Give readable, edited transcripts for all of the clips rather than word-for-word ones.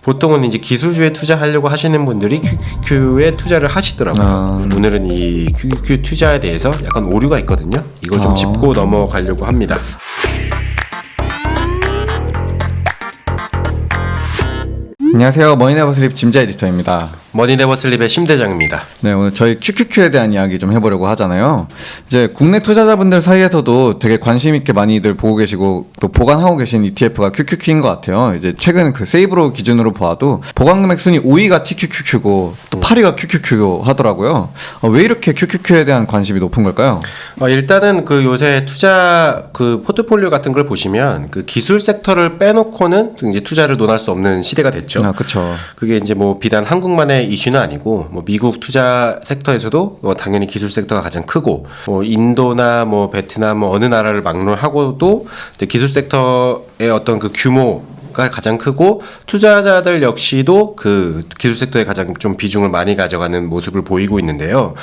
보통은 이제 기술주에 투자하려고 하시는 분들이 QQQ에 투자를 하시더라고요. 오늘은 이 QQQ 투자에 대해서 약간 오류가 있거든요. 이걸 좀 짚고 넘어가려고 합니다. 안녕하세요. 머니네버슬립 짐자 에디터입니다. 머니네버슬립의 심대장입니다. 네, 오늘 저희 QQQ에 대한 이야기 좀 해보려고 하잖아요. 이제 국내 투자자분들 사이에서도 되게 관심 있게 많이들 보고 계시고 또 보관하고 계신 ETF가 QQQ인 것 같아요. 이제 최근 그 세이브로 기준으로 보아도 보관금액 순위 5위가 TQQQ고 또 8위가 QQQ고 하더라고요. 왜 이렇게 QQQ에 대한 관심이 높은 걸까요? 일단은 그 요새 투자 그 포트폴리오 같은 걸 보시면 그 기술 섹터를 빼놓고는 이제 투자를 논할 수 없는 시대가 됐죠. 그렇죠. 그게 이제 뭐 비단 한국만의 이슈는 아니고 뭐 미국 투자 섹터에서도 당연히 기술 섹터가 가장 크고 뭐 인도나 뭐 베트남 뭐 어느 나라를 막론하고도 이제 기술 섹터의 어떤 그 규모가 가장 크고 투자자들 역시도 그 기술 섹터에 가장 좀 비중을 많이 가져가는 모습을 보이고 있는데요.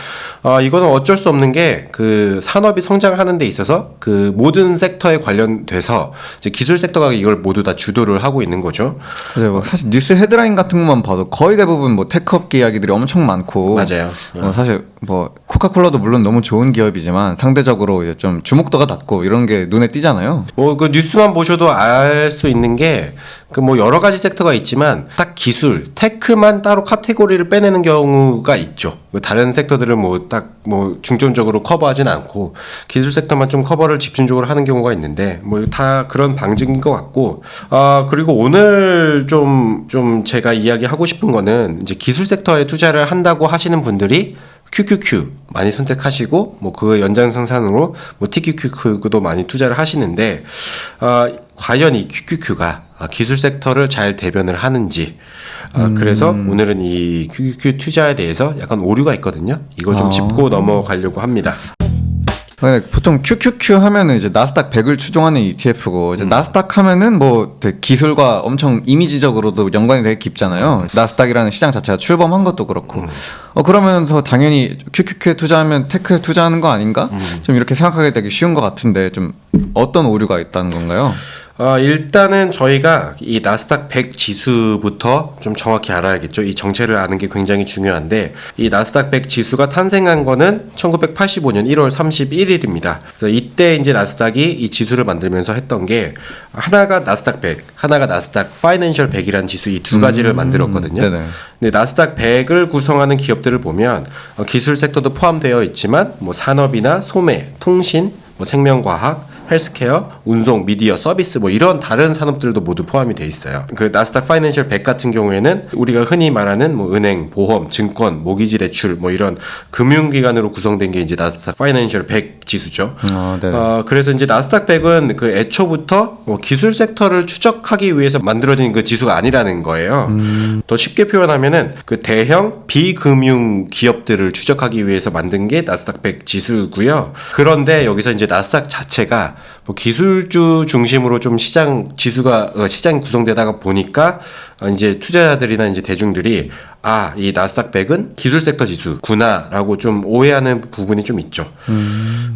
이거는 어쩔 수 없는 게 그 산업이 성장하는 데 있어서 그 모든 섹터에 관련돼서 이제 기술 섹터가 이걸 모두 다 주도를 하고 있는 거죠. 맞아요. 뭐 사실 뉴스 헤드라인 같은 것만 봐도 거의 대부분 뭐 테크업계 이야기들이 엄청 많고 맞아요. 사실 뭐 코카콜라도 물론 너무 좋은 기업이지만 상대적으로 이제 좀 주목도가 낮고 이런 게 눈에 띄잖아요. 뭐 그 뉴스만 보셔도 알 수 있는 게 그 뭐 여러 가지 섹터가 있지만 딱 기술, 테크만 따로 카테고리를 빼내는 경우가 있죠. 다른 섹터들을 뭐 딱 뭐 중점적으로 커버하진 않고 기술 섹터만 좀 커버를 집중적으로 하는 경우가 있는데 뭐 다 그런 방식인 것 같고 그리고 오늘 좀 제가 이야기하고 싶은 거는 이제 기술 섹터에 투자를 한다고 하시는 분들이 QQQ 많이 선택하시고 뭐 그 연장선상으로 뭐 TQQQ도 많이 투자를 하시는데 과연 이 QQQ가 기술 섹터를 잘 대변을 하는지 그래서 오늘은 이 QQQ 투자에 대해서 약간 오류가 있거든요. 이걸 좀 짚고 넘어가려고 합니다. 네, 보통 QQQ 하면은 이제 나스닥 100을 추종하는 ETF고 이제 나스닥 하면은 뭐 되게 기술과 엄청 이미지적으로도 연관이 되게 깊잖아요. 나스닥이라는 시장 자체가 출범한 것도 그렇고 그러면서 당연히 QQQ에 투자하면 테크에 투자하는 거 아닌가? 좀 이렇게 생각하게 되기 쉬운 것 같은데 좀 어떤 오류가 있다는 건가요? 일단은 저희가 이 나스닥 100 지수부터 좀 정확히 알아야겠죠. 이 정체를 아는 게 굉장히 중요한데 이 나스닥 100 지수가 탄생한 거는 1985년 1월 31일입니다. 그래서 이때 이제 나스닥이 이 지수를 만들면서 했던 게 하나가 나스닥 100, 하나가 나스닥 파이낸셜 100이라는 지수 이 두 가지를 만들었거든요. 네네. 근데 나스닥 100을 구성하는 기업들을 보면 기술 섹터도 포함되어 있지만 뭐 산업이나 소매, 통신, 뭐 생명과학, 헬스케어, 운송, 미디어, 서비스 뭐 이런 다른 산업들도 모두 포함이 돼 있어요. 그 나스닥 파이낸셜 100 같은 경우에는 우리가 흔히 말하는 뭐 은행, 보험, 증권, 모기지 대출 뭐 이런 금융기관으로 구성된 게 이제 나스닥 파이낸셜 100 지수죠. 그래서 이제 나스닥 100은 그 애초부터 뭐 기술 섹터를 추적하기 위해서 만들어진 그 지수가 아니라는 거예요. 더 쉽게 표현하면은 그 대형 비금융 기업들을 추적하기 위해서 만든 게 나스닥 100 지수고요. 그런데 여기서 이제 나스닥 자체가 뭐 기술주 중심으로 좀 시장이 구성되다가 보니까 이제 투자자들이나 이제 대중들이 이 나스닥 100은 기술 섹터 지수구나라고 좀 오해하는 부분이 좀 있죠.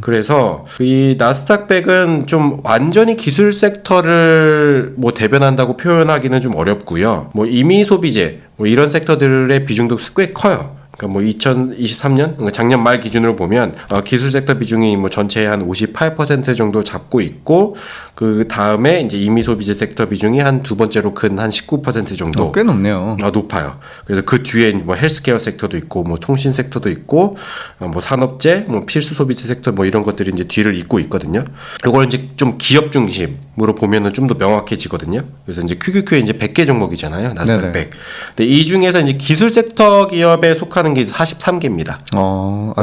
그래서 이 나스닥 100은 좀 완전히 기술 섹터를 뭐 대변한다고 표현하기는 좀 어렵고요. 뭐 임의 소비재 뭐 이런 섹터들의 비중도 꽤 커요. 그러니까 뭐 2023년 그러니까 작년 말 기준으로 보면 기술 섹터 비중이 뭐 전체의 한 58% 정도 잡고 있고 그 다음에 이제 임의 소비재 섹터 비중이 한 두 번째로 큰 한 19% 정도. 꽤 높네요. 높아요. 그래서 그 뒤에 뭐 헬스케어 섹터도 있고 뭐 통신 섹터도 있고 뭐 산업재, 뭐 필수 소비재 섹터 뭐 이런 것들이 이제 뒤를 잇고 있거든요. 이걸 이제 좀 기업 중심으로 보면은 좀 더 명확해지거든요. 그래서 이제 QQQ에 이제 100개 종목이잖아요. 나스닥 100. 근데 이 중에서 이제 기술 섹터 기업에 속하는 게 43개입니다.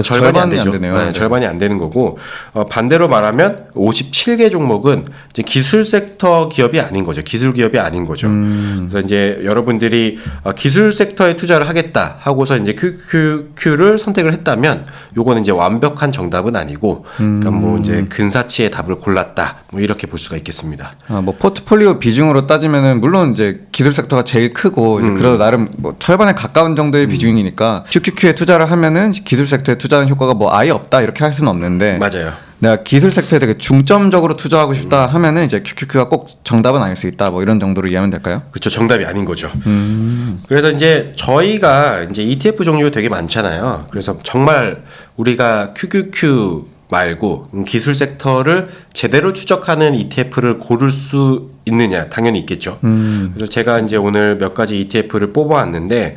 절반이 안 되죠. 되네요. 절반이 안 되는 거고 반대로 말하면 57개 종목은 이제 기술 섹터 기업이 아닌 거죠. 기술 기업이 아닌 거죠. 그래서 이제 여러분들이 기술 섹터에 투자를 하겠다 하고서 이제 QQQ를 선택을 했다면 요거는 이제 완벽한 정답은 아니고 그러니까 뭐 이제 근사치의 답을 골랐다. 뭐 이렇게 볼 수가 있겠습니다. 뭐 포트폴리오 비중으로 따지면은 물론 이제 기술 섹터가 제일 크고 이제 그래도 나름 뭐 절반에 가까운 정도의 비중이니까 QQQ에 투자를 하면은 기술 섹터에 투자하는 효과가 뭐 아예 없다 이렇게 할 수는 없는데 맞아요. 내가 기술 섹터에 되게 중점적으로 투자하고 싶다 하면은 이제 QQQ가 꼭 정답은 아닐 수 있다. 뭐 이런 정도로 이해하면 될까요? 그렇죠. 정답이 아닌 거죠. 그래서 이제 저희가 이제 ETF 종류가 되게 많잖아요. 그래서 정말 우리가 QQQ 말고 기술 섹터를 제대로 추적하는 ETF를 고를 수 있느냐? 당연히 있겠죠. 그래서 제가 이제 오늘 몇 가지 ETF를 뽑아왔는데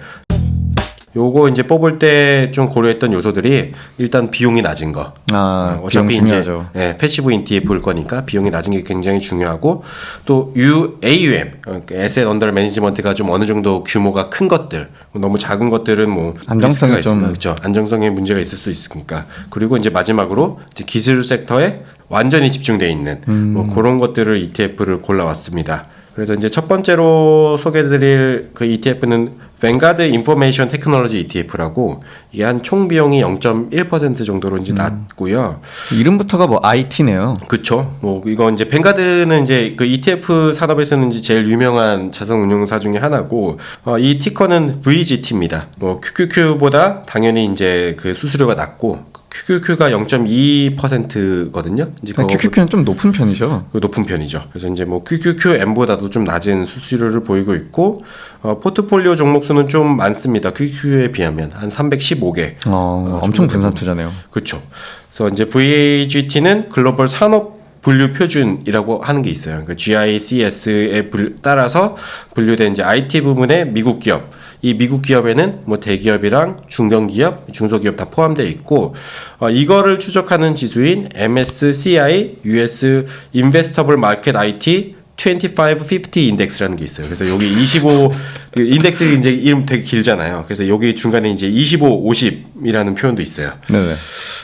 요거 이제 뽑을 때 좀 고려했던 요소들이 일단 비용이 낮은 거. 비용 어차피 중요하죠. 이제 패시브 ETF일 거니까 비용이 낮은 게 굉장히 중요하고 또 AUM, Asset Under Management가 좀 어느 정도 규모가 큰 것들, 너무 작은 것들은 뭐 안정성이 리스크가 좀 있으니까, 그렇죠. 안정성에 문제가 있을 수 있으니까. 그리고 이제 마지막으로 이제 기술 섹터에 완전히 집중돼 있는 뭐 그런 것들을 ETF를 골라왔습니다. 그래서 이제 첫 번째로 소개해드릴 그 ETF는 뱅가드 인포메이션 테크놀로지 ETF라고 이게 한 총 비용이 0.1% 정도로 이제 낮고요. 이름부터가 뭐 IT네요. 그렇죠. 뭐 이거 이제 뱅가드는 이제 그 ETF 산업에서는 이제 제일 유명한 자산운용사 중에 하나고 이 티커는 VGT입니다. 뭐 QQQ보다 당연히 이제 그 수수료가 낮고 QQQ가 0.2%거든요. 이제 QQQ는 좀 높은 편이죠. 높은 편이죠. 그래서 이제 뭐 QQQM보다도 좀 낮은 수수료를 보이고 있고 포트폴리오 종목 수는 좀 많습니다. QQQ에 비하면 한 315개. 엄청 분산 투자네요. 그렇죠. 그래서 이제 VGT는 글로벌 산업 분류 표준이라고 하는 게 있어요. 그러니까 GICS에 따라서 분류된 이제 IT 부문의 미국 기업. 이 미국 기업에는 뭐 대기업이랑 중견기업, 중소기업 다 포함되어 있고 이거를 추적하는 지수인 MSCI US Investable Market IT 2550 인덱스라는 게 있어요. 그래서 여기 25 인덱스 이제 이름 되게 길잖아요. 그래서 여기 중간에 이제 25, 50이라는 표현도 있어요. 네네.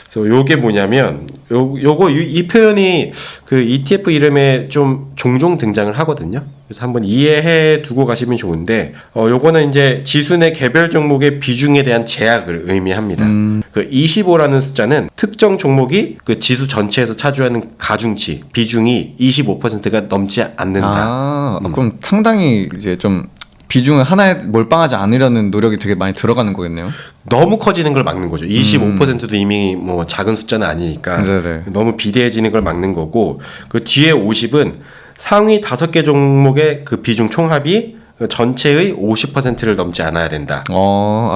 그래서 요게 뭐냐면 이 표현이 그 ETF 이름에 좀 종종 등장을 하거든요. 그래서 한번 이해해 두고 가시면 좋은데 요거는 이제 지수 내 개별 종목의 비중에 대한 제약을 의미합니다. 그 25라는 숫자는 특정 종목이 그 지수 전체에서 차지하는 가중치 비중이 25%가 넘지 않는다. 그럼 상당히 이제 좀 비중을 하나에 몰빵하지 않으려는 노력이 되게 많이 들어가는 거겠네요. 너무 커지는 걸 막는 거죠. 25%도 이미 뭐 작은 숫자는 아니니까 네네. 너무 비대해지는 걸 막는 거고 그 뒤에 50은 상위 5개 종목의 그 비중 총합이 전체의 50%를 넘지 않아야 된다.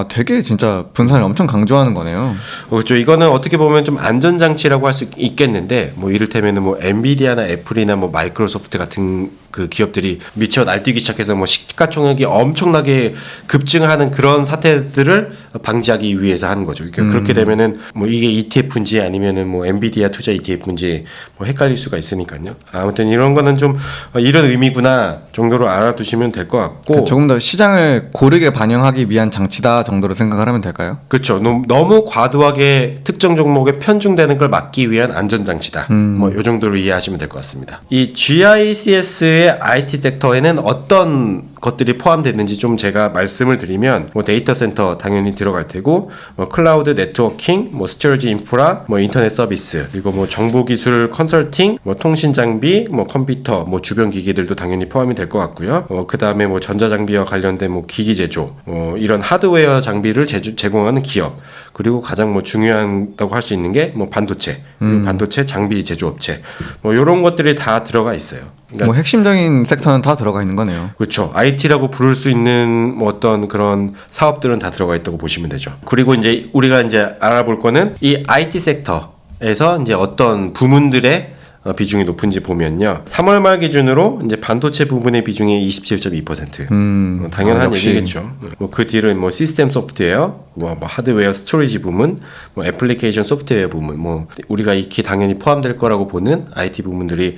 되게 진짜 분산을 엄청 강조하는 거네요. 그렇죠. 이거는 어떻게 보면 좀 안전장치라고 할 수 있겠는데, 뭐 이를테면은 뭐 엔비디아나 애플이나 뭐 마이크로소프트 같은 그 기업들이 미쳐 날뛰기 시작해서 뭐 시가총액이 엄청나게 급증하는 그런 사태들을 방지하기 위해서 하는 거죠. 그러니까 그렇게 되면은 뭐 이게 ETF인지 아니면은 뭐 엔비디아 투자 ETF인지 뭐 헷갈릴 수가 있으니까요. 아무튼 이런 거는 좀 이런 의미구나 정도로 알아두시면 될 것 같고. 조금 더 시장을 고르게 반영하기 위한 장치다 정도로 생각을 하면 될까요? 그렇죠. 너무 과도하게 특정 종목에 편중되는 걸 막기 위한 안전장치다. 뭐 이 정도로 이해하시면 될 것 같습니다. 이 GICS의 IT 섹터에는 어떤 것들이 포함됐는지 좀 제가 말씀을 드리면 뭐 데이터 센터 당연히 들어갈 테고 뭐 클라우드 네트워킹, 뭐 스토리지 인프라, 뭐 인터넷 서비스, 그리고 뭐 정보 기술 컨설팅, 뭐 통신 장비, 뭐 컴퓨터, 뭐 주변 기기들도 당연히 포함이 될 것 같고요. 그다음에 뭐 전자 장비와 관련된 뭐 기기 제조, 이런 하드웨어 장비를 제공하는 기업, 그리고 가장 뭐 중요하다고 할 수 있는 게 뭐 반도체, 그리고 반도체 장비 제조업체, 뭐 이런 것들이 다 들어가 있어요. 그러니까 뭐 핵심적인 섹터는 다 들어가 있는 거네요. 그렇죠. IT라고 부를 수 있는 뭐 어떤 그런 사업들은 다 들어가 있다고 보시면 되죠. 그리고 이제 우리가 이제 알아볼 거는 이 IT 섹터에서 이제 어떤 부문들의 비중이 높은지 보면요. 3월 말 기준으로 이제 반도체 부분의 비중이 27.2%. 당연한 역시. 얘기겠죠. 뭐 그 뒤는 뭐 시스템 소프트웨어, 뭐 하드웨어 스토리지 부문, 뭐 애플리케이션 소프트웨어 부문, 뭐 우리가 익히 당연히 포함될 거라고 보는 IT 부문들이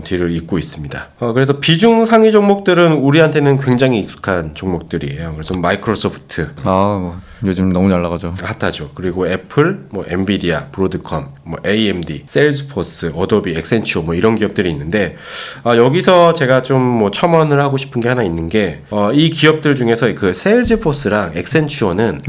뒤를 잇고 있습니다. 그래서 비중 상위 종목들은 우리한테는 굉장히 익숙한 종목들이에요. 그래서 마이크로소프트, 뭐 요즘 너무 잘 나가죠. 핫하죠. 그리고 애플, 뭐 엔비디아, 브로드컴, 뭐 AMD, 세일즈포스, 어도비, 엑센추어 뭐 이런 기업들이 있는데 여기서 제가 좀 뭐 첨언을 하고 싶은 게 하나 있는 게 이 기업들 중에서 그 세일즈포스랑 엑센추어는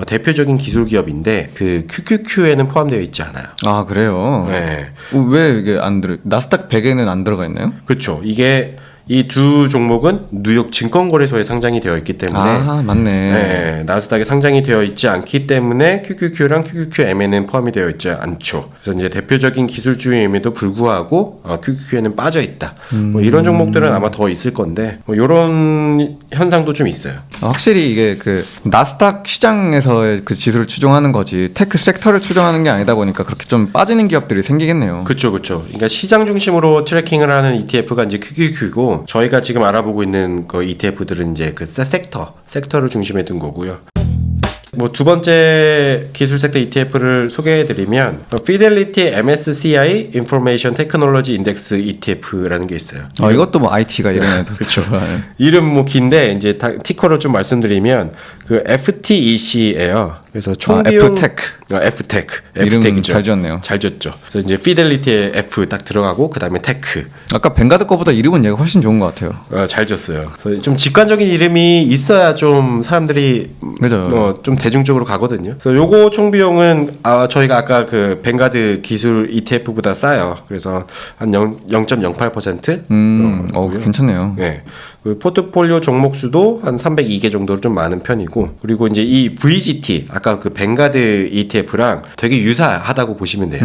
대표적인 기술 기업인데 그 QQQ에는 포함되어 있지 않아요. 그래요? 네. 왜 이게 안 들어? 나스닥 100에는 안 들어가 있나요? 그렇죠. 이게 이 두 종목은 뉴욕 증권거래소에 상장이 되어 있기 때문에 아, 맞네. 네, 나스닥에 상장이 되어 있지 않기 때문에 QQQ랑 QQQM에는 포함이 되어 있지 않죠. 그래서 이제 대표적인 기술주임에도 불구하고 QQQ에는 빠져 있다. 뭐 이런 종목들은 아마 더 있을 건데 뭐 이런 현상도 좀 있어요. 확실히 이게 그 나스닥 시장에서의 그 지수를 추종하는 거지 테크 섹터를 추종하는 게 아니다 보니까 그렇게 좀 빠지는 기업들이 생기겠네요. 그렇죠, 그렇죠. 그러니까 시장 중심으로 트래킹을 하는 ETF가 이제 QQQ고 저희가 지금 알아보고 있는 그 ETF들은 이제 그 섹터를 중심에 둔 거고요. 뭐 두 번째 기술 섹터 ETF를 소개해드리면 Fidelity MSCI Information Technology Index ETF라는 게 있어요. 이것도 뭐 IT가 이름에 그렇죠. 이름 뭐 긴데 이제 티커를 좀 말씀드리면 그 FTEC예요. 그래서 총 비용 F테크 이름 잘 지었네요. 잘 지었죠. 그래서 이제 피델리티에 F 딱 들어가고 그 다음에 테크. 아까 벵가드 거보다 이름은 얘가 훨씬 좋은 것 같아요. 잘 지었어요. 그래서 좀 직관적인 이름이 있어야 좀 사람들이 그죠. 좀 대중적으로 가거든요. 그래서 요거 총 비용은 저희가 아까 그 벵가드 기술 ETF보다 싸요. 그래서 한 0.08%. 괜찮네요. 네. 그 포트폴리오 종목 수도 한 302개 정도로 좀 많은 편이고 그리고 이제 이 VGT 아까 그 벵가드 ETF랑 되게 유사하다고 보시면 돼요.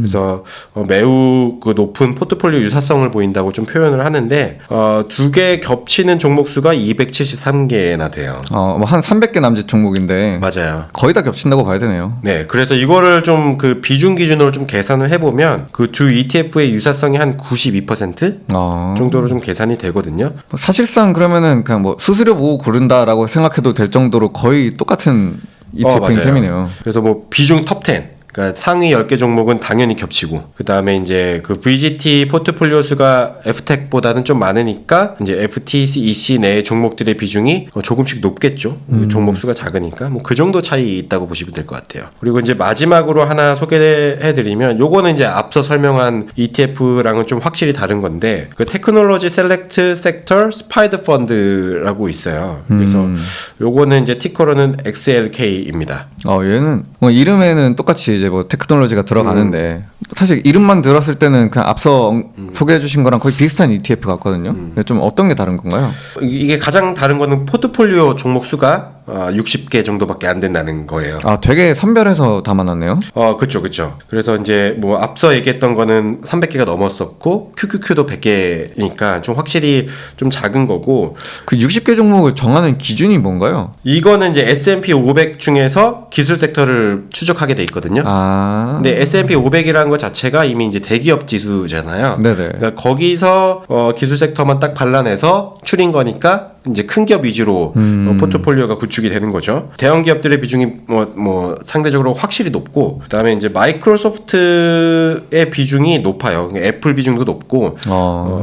그래서 매우 그 높은 포트폴리오 유사성을 보인다고 좀 표현을 하는데 두 개 겹치는 종목 수가 273개나 돼요. 뭐 한 300개 남짓 종목인데 맞아요. 거의 다 겹친다고 봐야 되네요. 네, 그래서 이거를 좀 그 비중 기준으로 좀 계산을 해보면 그 두 ETF의 유사성이 한 92% 정도로 좀 계산이 되거든요. 사실상 그러면은 그냥 뭐 수수료 보고 고른다라고 생각해도 될 정도로 거의 똑같은 ETF인 셈이네요. 그래서 뭐 비중 톱10 그러니까 상위 10개 종목은 당연히 겹치고 그 다음에 이제 그 VGT 포트폴리오 수가 FTEC보다는 좀 많으니까 이제 FTEC 내 종목들의 비중이 조금씩 높겠죠. 종목 수가 작으니까 뭐 그 정도 차이 있다고 보시면 될 것 같아요. 그리고 이제 마지막으로 하나 소개해드리면 요거는 이제 앞서 설명한 ETF랑은 좀 확실히 다른 건데 그 테크놀로지 셀렉트 섹터 스파이더 펀드라고 있어요. 그래서 요거는 이제 티커로는 XLK입니다. 얘는 뭐 이름에는 똑같이 이제 뭐 테크놀로지가 들어가는데 사실 이름만 들었을 때는 그냥 앞서 소개해 주신 거랑 거의 비슷한 ETF 같거든요. 좀 어떤 게 다른 건가요? 이게 가장 다른 거는 포트폴리오 종목 수가 60개 정도밖에 안 된다는 거예요. 되게 선별해서 담아놨네요. 그쵸. 그래서 이제 뭐 앞서 얘기했던 거는 300개가 넘었었고 QQQ도 100개니까 좀 확실히 좀 작은 거고 그 60개 종목을 정하는 기준이 뭔가요? 이거는 이제 S&P 500 중에서 기술 섹터를 추적하게 돼 있거든요. 근데 S&P 500이라는 것 자체가 이미 이제 대기업 지수잖아요. 네네. 그러니까 거기서 기술 섹터만 딱 발라내서 추린 거니까 이제 큰 기업 위주로 포트폴리오가 구축이 되는 거죠. 대형 기업들의 비중이 뭐 상대적으로 확실히 높고 그다음에 이제 마이크로소프트의 비중이 높아요. 그러니까 애플 비중도 높고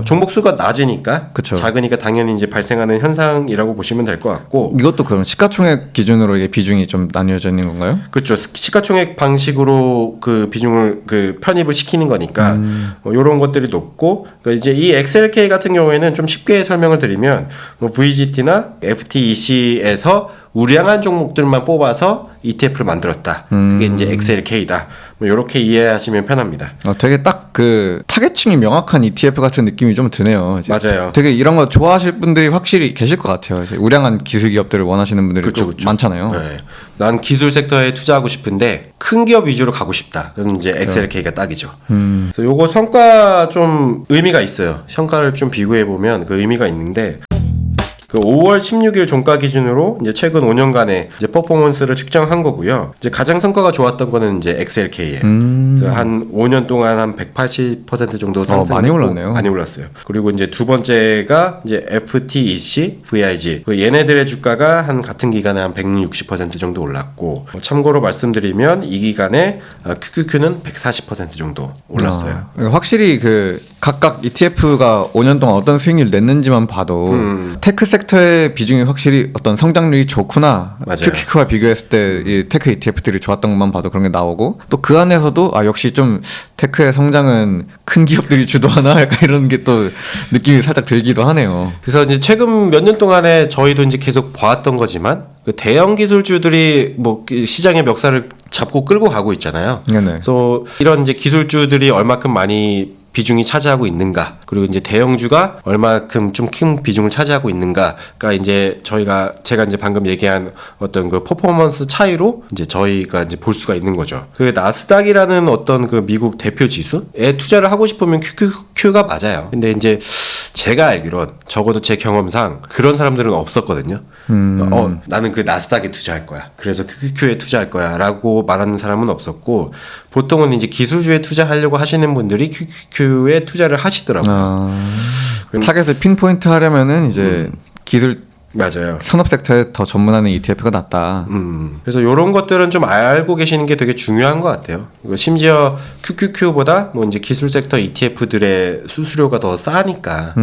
종목 수가 낮으니까 그쵸. 작으니까 당연히 이제 발생하는 현상이라고 보시면 될 것 같고 이것도 그럼 시가총액 기준으로 이게 비중이 좀 나뉘어져 있는 건가요? 그렇죠. 시가총액 방식으로 그 비중을 그 편입을 시키는 거니까 이런 것들이 높고 그러니까 이제 이 XLK 같은 경우에는 좀 쉽게 설명을 드리면 뭐 VGT나 FTEC에서 우량한 종목들만 뽑아서 ETF를 만들었다. 그게 이제 XLK다. 뭐 이렇게 이해하시면 편합니다. 되게 딱 그 타겟층이 명확한 ETF 같은 느낌이 좀 드네요. 맞아요. 되게 이런 거 좋아하실 분들이 확실히 계실 것 같아요. 이제 우량한 기술 기업들을 원하시는 분들이 그쵸. 많잖아요. 네. 난 기술 섹터에 투자하고 싶은데 큰 기업 위주로 가고 싶다. 그럼 이제 XLK가 딱이죠. 그래서 요거 성과 좀 의미가 있어요. 성과를 좀 비교해 보면 그 의미가 있는데. 그 5월 16일 종가 기준으로 이제 최근 5년간의 이제 퍼포먼스를 측정한 거고요. 이제 가장 성과가 좋았던 거는 이제 XLK예요. 그래서 한 5년 동안 한 180% 정도 상승. 많이 올랐네요. 많이 올랐어요. 그리고 이제 두 번째가 이제 FTEC, VIG. 그 얘네들의 주가가 한 같은 기간에 한 160% 정도 올랐고 참고로 말씀드리면 이 기간에 QQQ는 140% 정도 올랐어요. 확실히 그 각각 ETF가 5년 동안 어떤 수익률을 냈는지만 봐도 테크 섹터의 비중이 확실히 어떤 성장률이 좋구나. 맞아요. QQQ와 비교했을 때 이 테크 ETF들이 좋았던 것만 봐도 그런 게 나오고 또 그 안에서도 역시 좀 테크의 성장은 큰 기업들이 주도하나 약간 이런 게 또 느낌이 살짝 들기도 하네요. 그래서 이제 최근 몇 년 동안에 저희도 이제 계속 봐왔던 거지만 그 대형 기술주들이 뭐 시장의 멱살을 잡고 끌고 가고 있잖아요. 네네. 그래서 이런 이제 기술주들이 얼마큼 많이 비중이 차지하고 있는가, 그리고 이제 대형주가 얼마큼 좀 큰 비중을 차지하고 있는가가 이제 제가 이제 방금 얘기한 어떤 그 퍼포먼스 차이로 이제 저희가 이제 볼 수가 있는 거죠. 그 나스닥이라는 어떤 그 미국 대표 지수에 투자를 하고 싶으면 QQQ가 맞아요. 근데 이제 제가 알기론 적어도 제 경험상 그런 사람들은 없었거든요. 나는 그 나스닥에 투자할 거야. 그래서 QQQ에 투자할 거야. 라고 말하는 사람은 없었고, 보통은 이제 기술주에 투자하려고 하시는 분들이 QQQ에 투자를 하시더라고요. 타겟을 핀포인트 하려면은 이제 기술 맞아요. 산업 섹터에 더 전문하는 ETF가 낫다. 그래서 이런 것들은 좀 알고 계시는 게 되게 중요한 것 같아요. 심지어 QQQ보다 뭐 이제 기술 섹터 ETF들의 수수료가 더 싸니까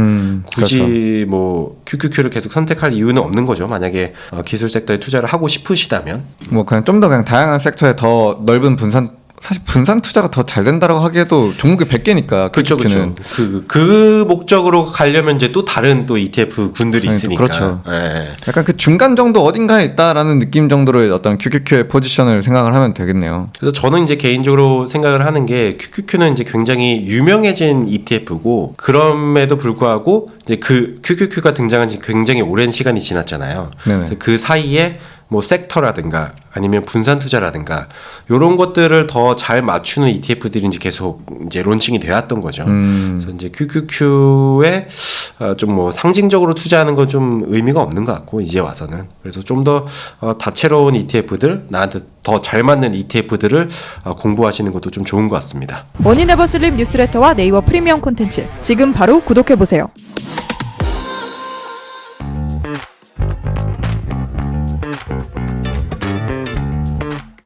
굳이 그렇죠. 뭐 QQQ를 계속 선택할 이유는 없는 거죠. 만약에 기술 섹터에 투자를 하고 싶으시다면. 뭐 그냥 좀 더 그냥 다양한 섹터에 더 넓은 사실 분산 투자가 더 잘 된다고 하기에도 종목이 100개니까. 그렇죠. 그 목적으로 가려면 이제 또 다른 또 ETF 군들이 있으니까. 그렇죠. 예. 약간 그 중간 정도 어딘가에 있다라는 느낌 정도로의 어떤 QQQ의 포지션을 생각을 하면 되겠네요. 그래서 저는 이제 개인적으로 생각을 하는 게 QQQ는 이제 굉장히 유명해진 ETF고, 그럼에도 불구하고 이제 그 QQQ가 등장한 지 굉장히 오랜 시간이 지났잖아요. 그래서 그 사이에 뭐 섹터라든가 아니면 분산 투자라든가 이런 것들을 더 잘 맞추는 ETF들이 이제 계속 이제 론칭이 되었던 거죠. 그래서 이제 QQQ에 좀 뭐 상징적으로 투자하는 건 좀 의미가 없는 것 같고, 이제 와서는. 그래서 좀 더 다채로운 ETF들, 나한테 더 잘 맞는 ETF들을 공부하시는 것도 좀 좋은 것 같습니다. 머니네버슬립 뉴스레터와 네이버 프리미엄 콘텐츠 지금 바로 구독해보세요.